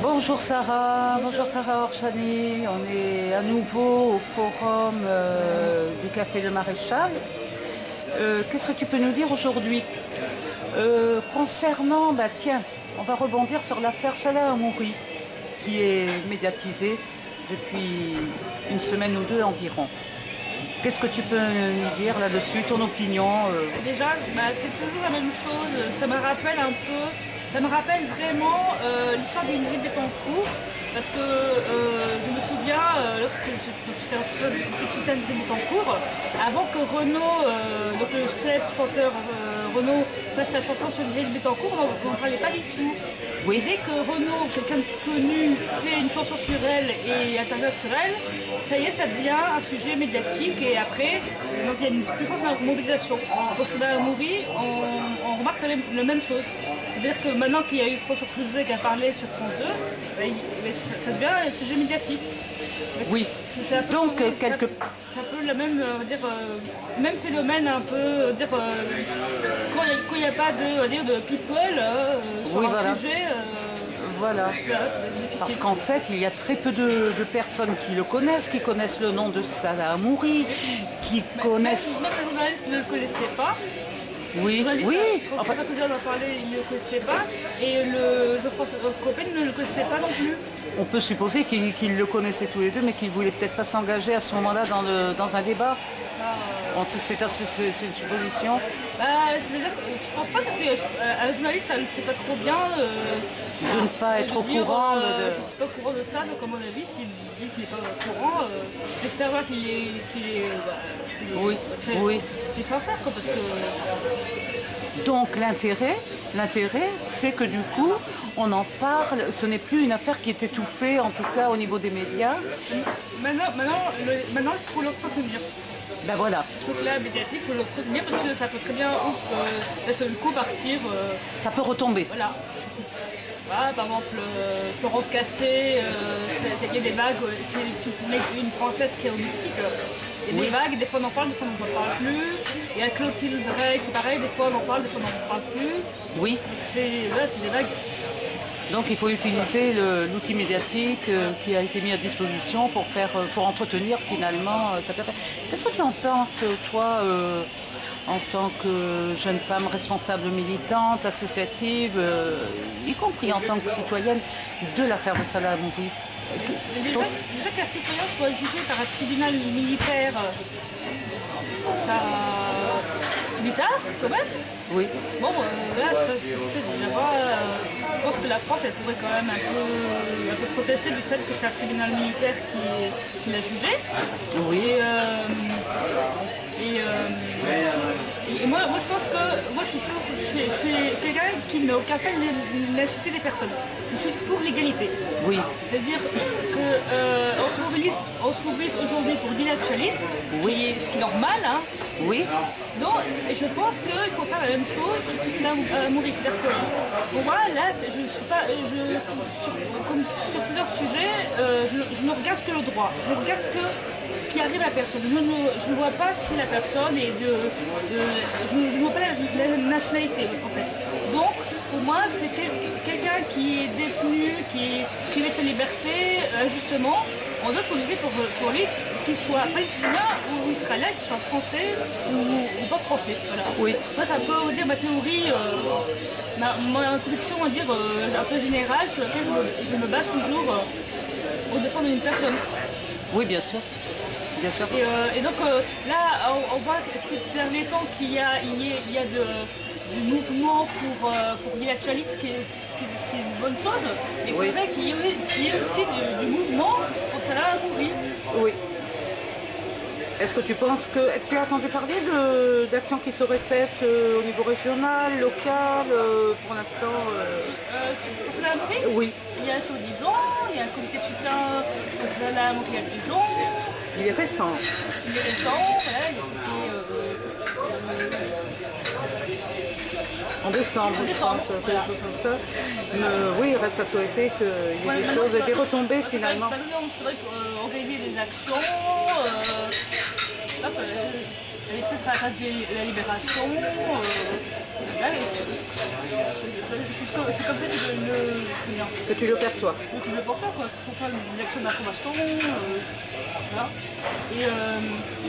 Bonjour Sarah Orchani, on est à nouveau au forum du Café Le Maréchal. Qu'est-ce que tu peux nous dire aujourd'hui concernant, tiens, on va rebondir sur l'affaire Salah Hamouri qui est médiatisée depuis une semaine ou deux environ. Qu'est-ce que tu peux nous dire là-dessus, ton opinion Déjà, c'est toujours la même chose, ça me rappelle un peu, ça me rappelle vraiment l'histoire d'Ingrid Betancourt, parce que je me souviens, lorsque j'étais responsable du petit Ingrid Betancourt, avant que Renaud, donc le célèbre chanteur Renaud, fasse la chanson sur Ingrid Betancourt, on n'en parlait pas du tout. Oui. Et dès que Renaud, quelqu'un de connu, fait une chanson sur elle et intervient sur elle, ça y est, ça devient un sujet médiatique et après, donc il y a une plus forte mobilisation. Pour Salah Hamouri, on remarque la même chose. C'est-à-dire que maintenant qu'il y a eu François Cluzet qui a parlé sur France 2, ça devient un sujet médiatique. Oui, donc quelque... C'est un peu le même, même phénomène, un peu, quand il n'y a pas de people sur oui, un voilà. sujet... Voilà, parce qu'en fait, il y a très peu de personnes qui le connaissent, qui connaissent le nom de Salah Hamouri, qui connaissent... Même les journalistes ne le connaissaient pas. Oui, oui. Quand François Cluzet en a parlé, il ne le connaissait pas. Et je pense que Coppen ne le connaissait pas non plus. On peut supposer qu'ils le connaissaient tous les deux, mais qu'ils ne voulaient peut-être pas s'engager à ce moment-là dans un débat. C'est une supposition. C'est-à-dire que je pense pas qu'un journaliste, ça ne le fait pas trop bien de ne pas être au courant. Je ne suis pas au courant de ça, donc à mon avis, s'il dit qu'il n'est pas au courant, j'espère voir qu'il est sincère, quoi, parce que... Donc l'intérêt, c'est que du coup, on en parle, ce n'est plus une affaire qui est étouffée, en tout cas au niveau des médias. Maintenant il faut l'entretenir. Ben voilà. Ce truc-là médiatique, il faut l'entretenir parce que ça peut très bien d'un seul coup partir. Ça peut retomber. Voilà. Par exemple, Florence Cassé, il y a des vagues, c'est une Française qui est au Mexique. Il y a des vagues, des fois on en parle, des fois on n'en parle plus. Il y a Clotilde Drey, c'est pareil, des fois on en parle, des fois on n'en parle plus. Oui. C'est des vagues. Donc il faut utiliser l'outil médiatique qui a été mis à disposition pour entretenir finalement cette affaire. Qu'est-ce que tu en penses, toi, en tant que jeune femme responsable militante, associative, y compris en tant que citoyenne, de l'affaire de Salah Hamouri? Déjà qu'un citoyen soit jugé par un tribunal militaire, ça... bizarre quand même. Oui. Bon, là, c'est déjà pas... je pense que la France, elle pourrait quand même un peu protester du fait que c'est un tribunal militaire qui l'a jugé. Oui. Et moi, je pense que moi, je suis quelqu'un qui n'a aucun peine d'insulter des personnes. Je suis pour l'égalité. Oui. C'est-à-dire qu'on se mobilise aujourd'hui pour Gilad Shalit, ce qui est normal. Hein. Oui. Donc, et je pense qu'il faut faire la même chose que Salah Hamouri. C'est-à-dire que pour moi, là, je suis pas, comme sur plusieurs sujets, je ne regarde que le droit. Je ne regarde que ce qui arrive à la personne. Je ne vois pas si la personne est je ne vois pas la nationalité en fait. Donc pour moi c'est quelqu'un qui est détenu, qui est privé de sa liberté, injustement. On doit se mobiliser pour lui, qu'il soit palestinien ou israélien, qu'il soit français ou pas français. Voilà. Oui. Moi c'est un peu dire ma théorie, ma conviction on va dire un peu générale sur laquelle je me base toujours pour défendre une personne. Oui, bien sûr. Bien sûr. Et donc là, on voit ces derniers temps qu'il y a du mouvement pour Gilad Shalit, ce qui est une bonne chose. Il faudrait qu'il y ait aussi du mouvement pour Salah Hamouri. Oui. Est-ce que tu penses que... Tu as entendu parler d'actions qui seraient faites au niveau régional, local, pour l'instant Pour Salah Hamouri? Oui. Il y a sur Dijon, il y a un comité de soutien pour Salah Hamouri à Dijon. Il est récent. Il est récent, voilà, il a été... En décembre, je pense, quelque chose comme ça. Oui, il reste à souhaiter qu'il y ait des choses, des retombées finalement. Il faudrait organiser des actions, aller peut-être à la place de la libération. c'est comme ça que je le... Bien. Que tu le perçois. Donc je le pense pas, quoi. Faut faire une action d'information, voilà. Et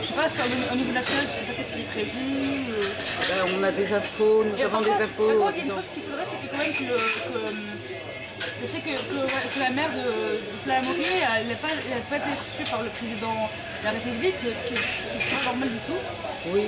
je sais pas, au niveau national, je sais pas qu'est-ce qui est prévu. Ben, on a des impôts, nous avons des impôts. Par contre, il y a une chose qu'il faudrait, c'est que quand même je sais que la mère de Slava Mori, elle n'a pas été reçue par le président de la République, ce qui est pas normal du tout. Oui.